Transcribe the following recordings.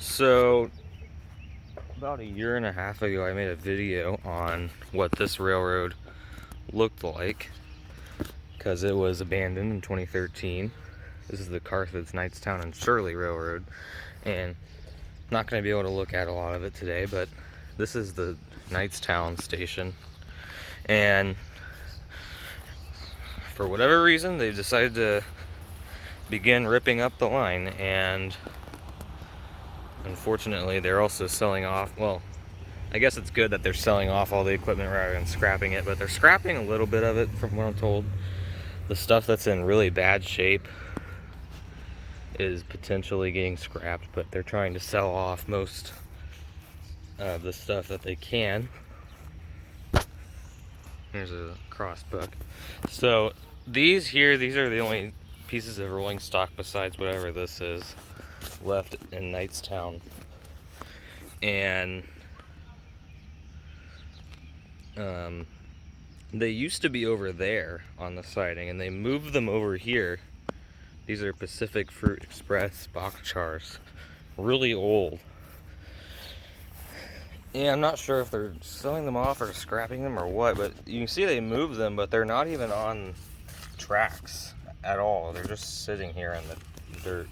So, about a year and a half ago, I made a video on what this railroad looked like because it was abandoned in 2013. This is the Carthage, Knightstown, and Shirley Railroad, and I'm not going to be able to look at a lot of it today, but this is the Knightstown station, and for whatever reason, they've decided to begin ripping up the line, and unfortunately, they're also selling off, well, I guess it's good that they're selling off all the equipment rather than scrapping it, but they're scrapping a little bit of it from what I'm told. The stuff that's in really bad shape is potentially getting scrapped, but they're trying to sell off most of the stuff that they can. Here's a crossbook. So these are the only pieces of rolling stock besides whatever this is left in Knightstown. And they used to be over there on the siding, and they moved them over here. These are Pacific Fruit Express boxcars, really old. And I'm not sure if they're selling them off or scrapping them or what, but you can see they moved them, but they're not even on tracks at all. They're just sitting here in the dirt.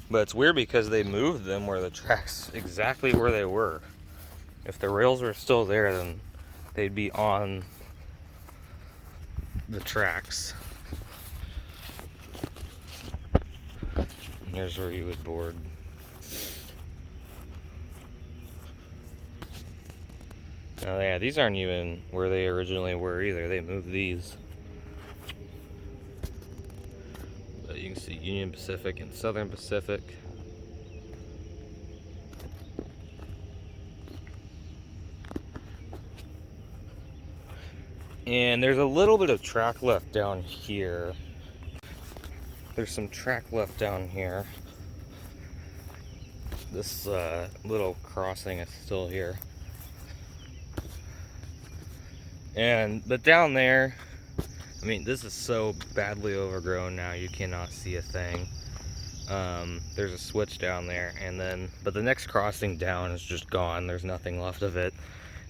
But it's weird because they moved them where the tracks exactly where they were. If the rails were still there, then they'd be on the tracks. And here's where you would board. Now, yeah, these aren't even where they originally were either. They moved these. But you can see Union Pacific and Southern Pacific. And there's a little bit of track left down here. There's some track left down here. This little crossing is still here. But down there, I mean, this is so badly overgrown now, you cannot see a thing. There's a switch down there, but the next crossing down is just gone. There's nothing left of it.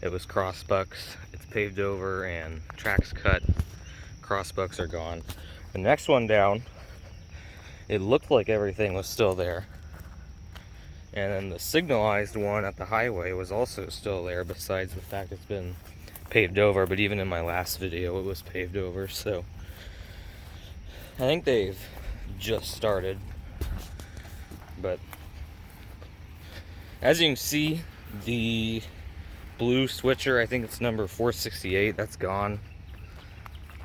It was crossbucks. It's paved over and tracks cut. Crossbucks are gone. The next one down, it looked like everything was still there. And then the signalized one at the highway was also still there, besides the fact it's been paved over. But even in my last video, it was paved over. So I think they've just started. But as you can see, the blue switcher, I think it's number 468, that's gone.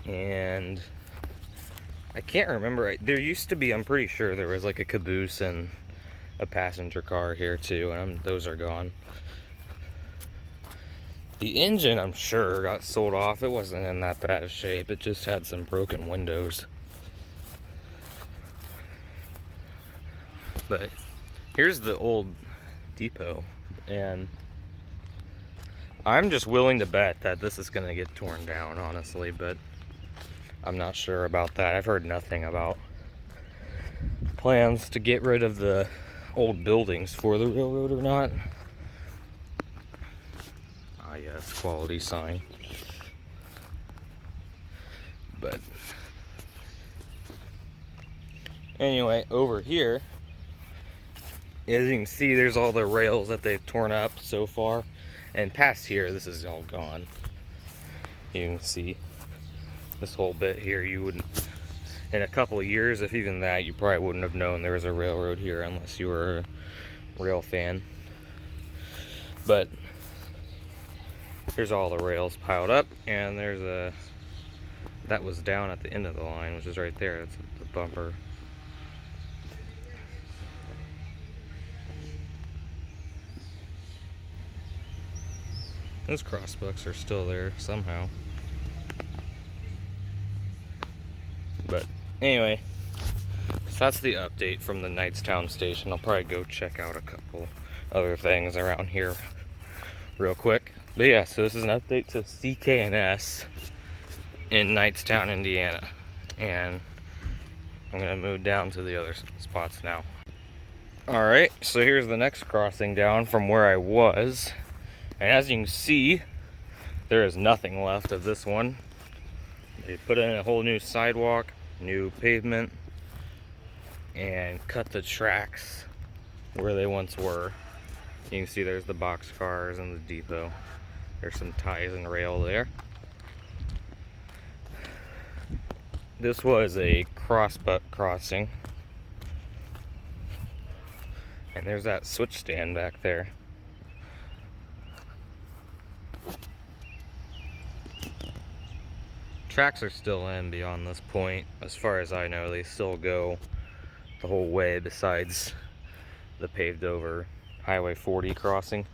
And I can't remember, there used to be, I'm pretty sure there was like a caboose and a passenger car here too, and those are gone. The engine, I'm sure, got sold off. It wasn't in that bad of shape, it just had some broken windows. But here's the old depot, and I'm just willing to bet that this is going to get torn down, honestly, but I'm not sure about that. I've heard nothing about plans to get rid of the old buildings for the railroad or not. Ah, yes, quality sign. But anyway, over here, as you can see, there's all the rails that they've torn up so far. And past here, this is all gone. You can see this whole bit here. You wouldn't, in a couple of years, if even that, you probably wouldn't have known there was a railroad here unless you were a rail fan. But here's all the rails piled up, and there's that was down at the end of the line, which is right there. That's the bumper. Those crossbucks are still there somehow. But anyway, so that's the update from the Knightstown station. I'll probably go check out a couple other things around here real quick. But yeah, so this is an update to CK&S in Knightstown, Indiana. And I'm going to move down to the other spots now. Alright, so here's the next crossing down from where I was. And as you can see, there is nothing left of this one. They put in a whole new sidewalk, new pavement, and cut the tracks where they once were. You can see there's the box cars and the depot. There's some ties and rail there. This was a Crossbook Crossing. And there's that switch stand back there. Tracks are still in beyond this point. As far as I know, they still go the whole way besides the paved over Highway 40 crossing.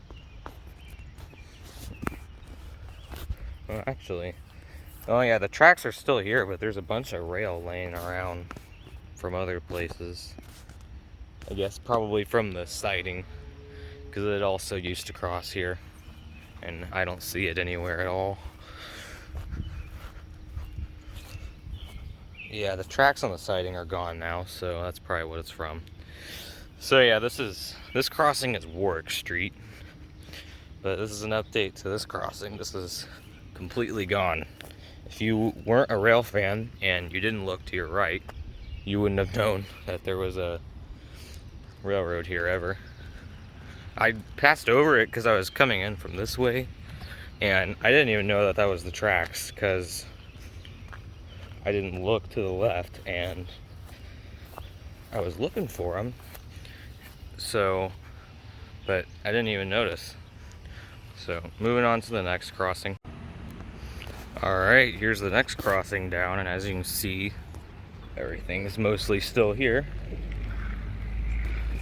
Well, actually, oh yeah, the tracks are still here, but there's a bunch of rail laying around from other places. I guess probably from the siding, because it also used to cross here, and I don't see it anywhere at all. Yeah, the tracks on the siding are gone now, so that's probably what it's from. So yeah, this crossing is Warwick Street, but this is an update to this crossing. This is completely gone. If you weren't a rail fan and you didn't look to your right, you wouldn't have known that there was a railroad here ever. I passed over it because I was coming in from this way, and I didn't even know that that was the tracks because I didn't look to the left, and I was looking for them. So, but I didn't even notice. So, moving on to the next crossing. Alright, here's the next crossing down, and as you can see, everything's mostly still here.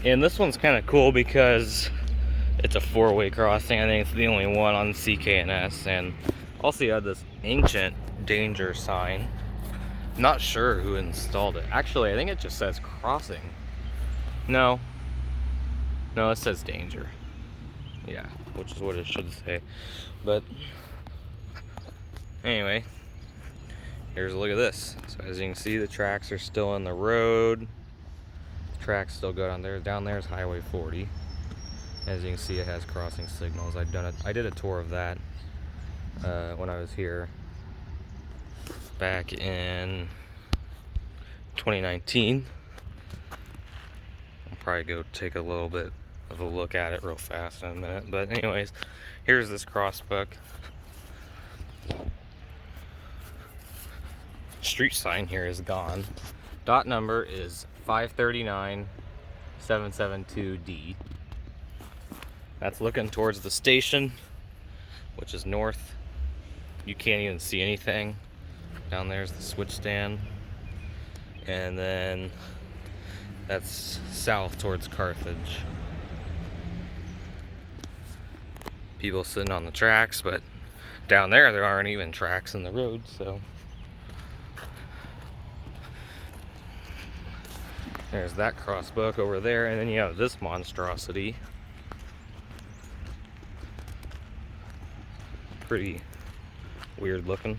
And this one's kind of cool because it's a four-way crossing. I think it's the only one on CK&S, and also you have this ancient danger sign. Not sure who installed it. Actually, I think it just says crossing. No, it says danger. Yeah, which is what it should say. But anyway, here's a look at this. So as you can see, the tracks are still on the road. The tracks still go down there. Down there is Highway 40. As you can see, it has crossing signals. I did a tour of that when I was here back in 2019. I'll probably go take a little bit of a look at it real fast in a minute. But anyways, here's this crossbook. Street sign here is gone. Dot number is 539-772D. That's looking towards the station, which is north. You can't even see anything. Down there's the switch stand. And then that's south towards Carthage. People sitting on the tracks, but down there aren't even tracks in the road, so. There's that crossbook over there, and then you have this monstrosity. Pretty weird looking.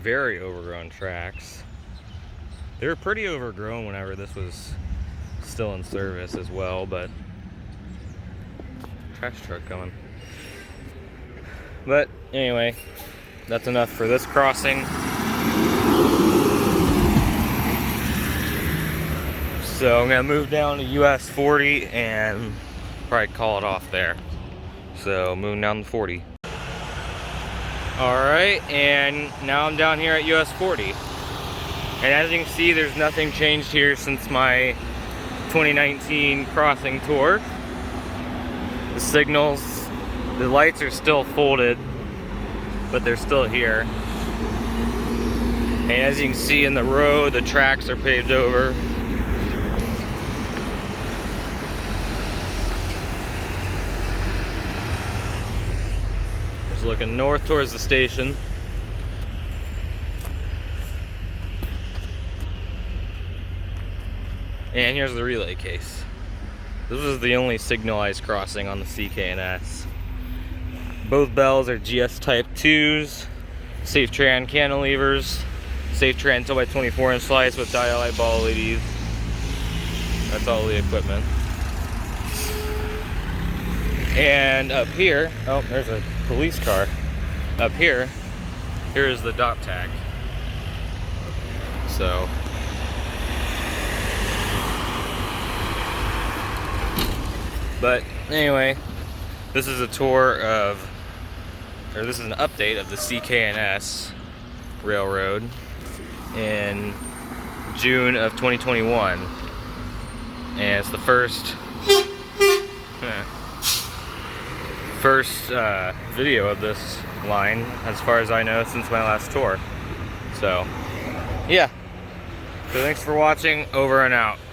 Very overgrown tracks. They were pretty overgrown whenever this was still in service as well, but trash truck coming. But anyway, that's enough for this crossing. So I'm gonna move down to US40 and probably call it off there. So moving down to 40. Alright, and now I'm down here at US40. And as you can see, there's nothing changed here since my 2019 crossing tour. The signals, the lights are still folded, but they're still here. And as you can see in the road, the tracks are paved over. Just looking north towards the station. And here's the relay case. This is the only signalized crossing on the CK&S. Both bells are GS Type 2s, Safe Tran cantilevers, Safe Tran 2x24 inch slice with dial ball LEDs. That's all the equipment. And up here, oh, there's a police car. Up here, here is the dot tag. So, but anyway, this is a tour of, or this is an update of the CK&S Railroad in June of 2021. And it's the first video of this line, as far as I know, since my last tour. So, yeah. So thanks for watching. Over and out.